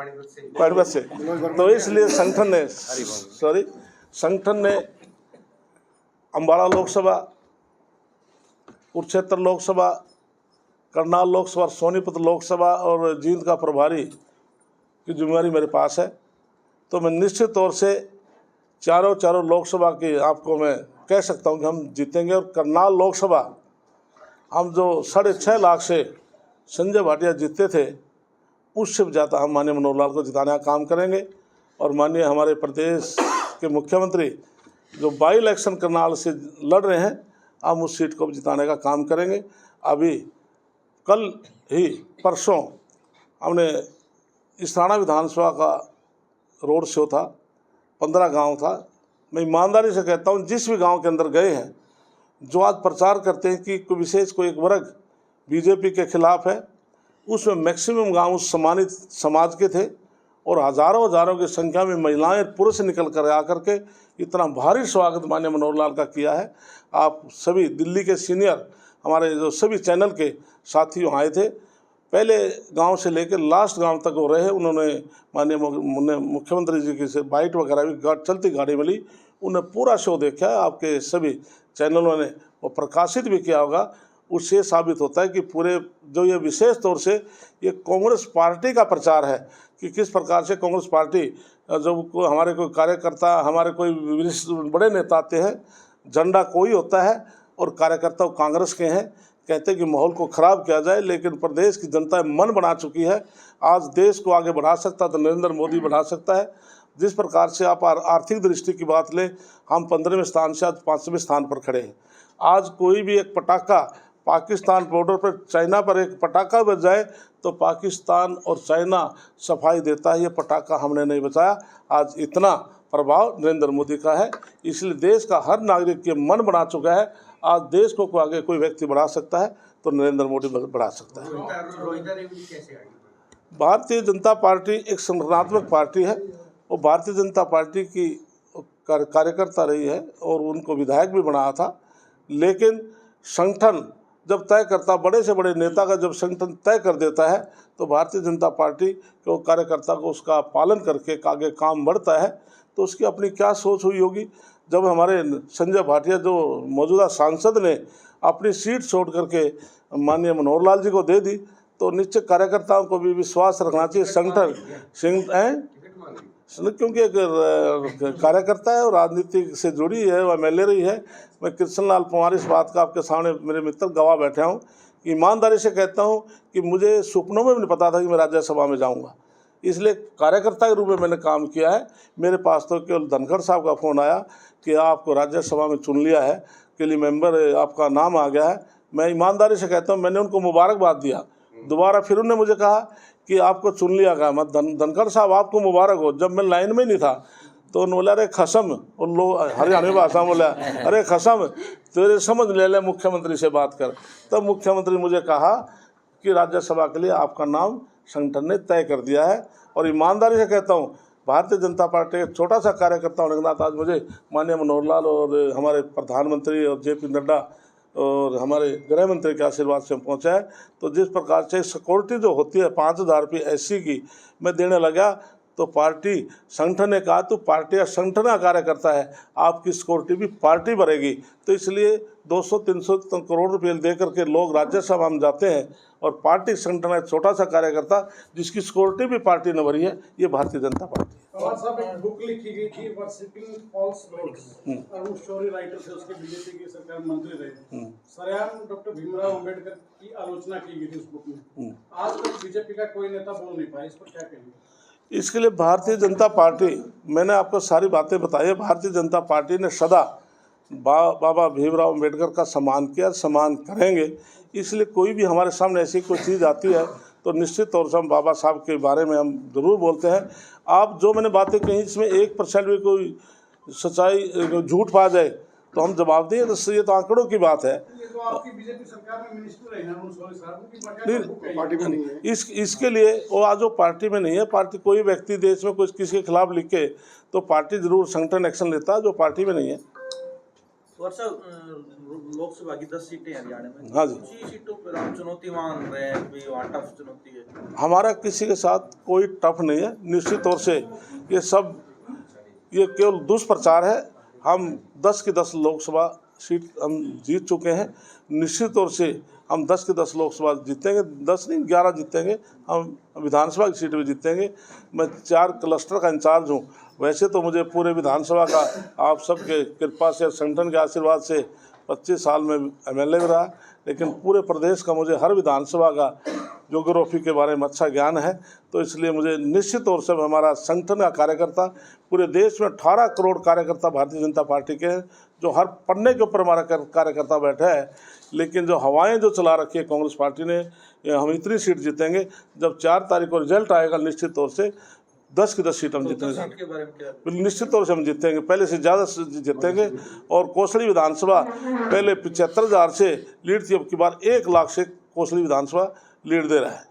पानीपत से। तो इसलिए संगठन ने अम्बाला लोकसभा, कुरुक्षेत्र लोकसभा, करनाल लोकसभा, सोनीपत लोकसभा और जींद का प्रभारी की जिम्मेदारी मेरे पास है। तो मैं निश्चित तौर से चारों लोकसभा की आपको मैं कह सकता हूं कि हम जीतेंगे। और करनाल लोकसभा हम जो 6.5 लाख से संजय भाटिया जीते थे, उससे ज़्यादा हम माननीय मनोहर लाल को जिताने का काम करेंगे। और माननीय हमारे प्रदेश के मुख्यमंत्री जो बाई इलेक्शन करनाल से लड़ रहे हैं, हम उस सीट को जिताने का काम करेंगे। अभी कल ही परसों हमने इसराना विधानसभा का रोड शो था, 15 गांव था। मैं ईमानदारी से कहता हूं, जिस भी गांव के अंदर गए हैं, जो आज प्रचार करते हैं कि कोई विशेष कोई एक वर्ग बीजेपी के खिलाफ है, उसमें मैक्सिमम गांव उस सम्मानित समाज के थे। और हज़ारों की संख्या में महिलाएं पुरुष निकल कर आकर के इतना भारी स्वागत माननीय मनोहर लाल का किया है। आप सभी दिल्ली के सीनियर हमारे जो सभी चैनल के साथियों आए थे, पहले गांव से लेकर लास्ट गांव तक वो रहे। उन्होंने माननीय मुख्यमंत्री जी की से बाइट वगैरह भी चलती गाड़ी मिली, उन्हें पूरा शो देखा है। आपके सभी चैनलों ने वो प्रकाशित भी किया होगा। उससे साबित होता है कि पूरे जो ये विशेष तौर से ये कांग्रेस पार्टी का प्रचार है कि किस प्रकार से कांग्रेस पार्टी जब हमारे कोई कार्यकर्ता, हमारे कोई बड़े नेता आते हैं, झंडा कोई होता है और कार्यकर्ता कांग्रेस के हैं, कहते हैं कि माहौल को ख़राब किया जाए। लेकिन प्रदेश की जनता मन बना चुकी है। आज देश को आगे बढ़ा सकता तो नरेंद्र मोदी बढ़ा सकता है। जिस प्रकार से आप आर्थिक दृष्टि की बात लें, हम 15वें स्थान से आज 5वें स्थान पर खड़े हैं। आज कोई भी एक पटाखा पाकिस्तान बॉर्डर पर, चाइना पर एक पटाखा बच जाए तो पाकिस्तान और चाइना सफाई देता है, ये पटाखा हमने नहीं बचाया। आज इतना प्रभाव नरेंद्र मोदी का है, इसलिए देश का हर नागरिक के मन बना चुका है। आज देश को आगे कोई व्यक्ति बढ़ा सकता है तो नरेंद्र मोदी बढ़ा सकता है। भारतीय जनता पार्टी एक संगठनात्मक पार्टी है। वो भारतीय जनता पार्टी की कार्यकर्ता रही है और उनको विधायक भी बनाया था। लेकिन संगठन जब तय करता, बड़े से बड़े नेता का जब संगठन तय कर देता है, तो भारतीय जनता पार्टी को कार्यकर्ता को उसका पालन करके आगे काम बढ़ता है। तो उसकी अपनी क्या सोच हुई होगी। जब हमारे संजय भाटिया जो मौजूदा सांसद ने अपनी सीट छोड़ करके माननीय मनोहर लाल जी को दे दी, तो निश्चित कार्यकर्ताओं को भी विश्वास रखना चाहिए। संगठन क्योंकि एक कार्यकर्ता है और राजनीति से जुड़ी है, वह MLA रही है। मैं कृष्णलाल पंवार इस बात का आपके सामने मेरे मित्र गवाह बैठा हूँ। ईमानदारी से कहता हूँ कि मुझे सपनों में भी नहीं पता था कि मैं राज्यसभा में जाऊँगा। इसलिए कार्यकर्ता के रूप में मैंने काम किया है। मेरे पास तो केवल धनखड़ साहब का फ़ोन आया कि आपको राज्यसभा में चुन लिया है, के लिए मेंबर आपका नाम आ गया है। मैं ईमानदारी से कहता हूँ, मैंने उनको मुबारकबाद दिया। दोबारा फिर उन्होंने मुझे कहा कि आपको चुन लिया गया। मैं धनखड़ साहब आपको मुबारक हो। जब मैं लाइन में नहीं था तो उन्होंने बोला, अरे खसम, उन लोग हरियाणवी भाषा में बोला, अरे खसम तेरे समझ ले मुख्यमंत्री से बात कर। तब मुख्यमंत्री मुझे कहा कि राज्यसभा के लिए आपका नाम संगठन ने तय कर दिया है। और ईमानदारी से कहता हूँ, भारतीय जनता पार्टी एक छोटा सा कार्यकर्ता होने के नाते आज मुझे माननीय मनोहर लाल और हमारे प्रधानमंत्री और JP नड्डा और हमारे गृह मंत्री के आशीर्वाद से पहुँचा है। तो जिस प्रकार से सिक्योरिटी जो होती है 5,000 रुपये SC की मैं देने लगा, तो पार्टी संगठन ने कहा तो पार्टी या संगठन का कार्यकर्ता है, आपकी सिक्योरिटी भी पार्टी भरेगी। तो इसलिए 200-300 करोड़ रुपये दे करके लोग राज्यसभा में जाते हैं और पार्टी संगठन एक छोटा सा कार्यकर्ता जिसकी सिक्योरिटी भी पार्टी ने भरी है, ये भारतीय जनता पार्टी है। साहब एक बुक लिखी गई थी वर्शिपिंग फॉल्स गॉड्स, और वो स्टोरी राइटर थे, उसके बीजेपी की सरकार मंत्री रहे। सरेआम डॉक्टर भीमराव अंबेडकर की आलोचना की गई थी उस बुक में। आज तक बीजेपी का कोई नेता बोल नहीं पाया, इस पर क्या कहेंगे? इसके लिए भारतीय जनता पार्टी, मैंने आपको सारी बातें बताई है। भारतीय जनता पार्टी ने सदा बाबा भीमराव अंबेडकर का सम्मान किया, सम्मान करेंगे। इसलिए कोई भी हमारे सामने ऐसी कोई चीज़ आती है तो निश्चित तौर से हम बाबा साहब के बारे में हम ज़रूर बोलते हैं। आप जो मैंने बातें कही इसमें 1% भी कोई सच्चाई झूठ पा जाए तो हम जवाब दें, तो ये तो आंकड़ों की बात है। तो आपकी बीजेपी सरकार में मिनिस्टर रहे हैं, इसके लिए वो आज वो पार्टी में नहीं है। पार्टी कोई व्यक्ति देश में कुछ किसी के खिलाफ लिखे तो पार्टी जरूर संगठन एक्शन लेता है, जो पार्टी में नहीं है। और सर लोकसभा की 10 सीटें हैं हरियाणा में। हाँ जी। उसी सीटों पर हम चुनौती मान रहे हैं कि वहाँ टफ चुनौती है। हमारा किसी के साथ कोई टफ नहीं है। निश्चित तौर से ये केवल दुष्प्रचार है। हम 10 की 10 लोकसभा सीट हम जीत चुके हैं। निश्चित तौर से हम 10 की 10 लोकसभा जीतेंगे, 10 नहीं 11 जीतेंगे। हम विधानसभा की सीट भी जीतेंगे। मैं 4 क्लस्टर का इंचार्ज हूँ। वैसे तो मुझे पूरे विधानसभा का आप सबके कृपा से, संगठन के आशीर्वाद से 25 साल में MLA भी रहा, लेकिन पूरे प्रदेश का मुझे हर विधानसभा का ज्योग्राफी के बारे में अच्छा ज्ञान है। तो इसलिए मुझे निश्चित तौर से हमारा संगठन का कार्यकर्ता, पूरे देश में 18 करोड़ कार्यकर्ता भारतीय जनता पार्टी के हैं, जो हर पन्ने के ऊपर हमारा कार्यकर्ता बैठा है। लेकिन जो हवाएं जो चला रखी है कांग्रेस पार्टी ने, हम इतनी सीट जीतेंगे। जब 4 तारीख को रिजल्ट आएगा, निश्चित तौर से 10 की 10 सीट हम जीतेंगे। सीट के बारे में क्या? निश्चित तौर से हम जीतेंगे, पहले से ज़्यादा जीतेंगे। और कोसली विधानसभा पहले 75,000 से लीड थी, अब की बार 1 लाख से कोसली विधानसभा लीड दे रहा है।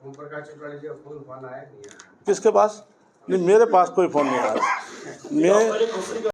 ओम प्रकाश चौटाला जी का फोन आया नहीं? किसके पास? नहीं, मेरे पास कोई फ़ोन नहीं आया। मैं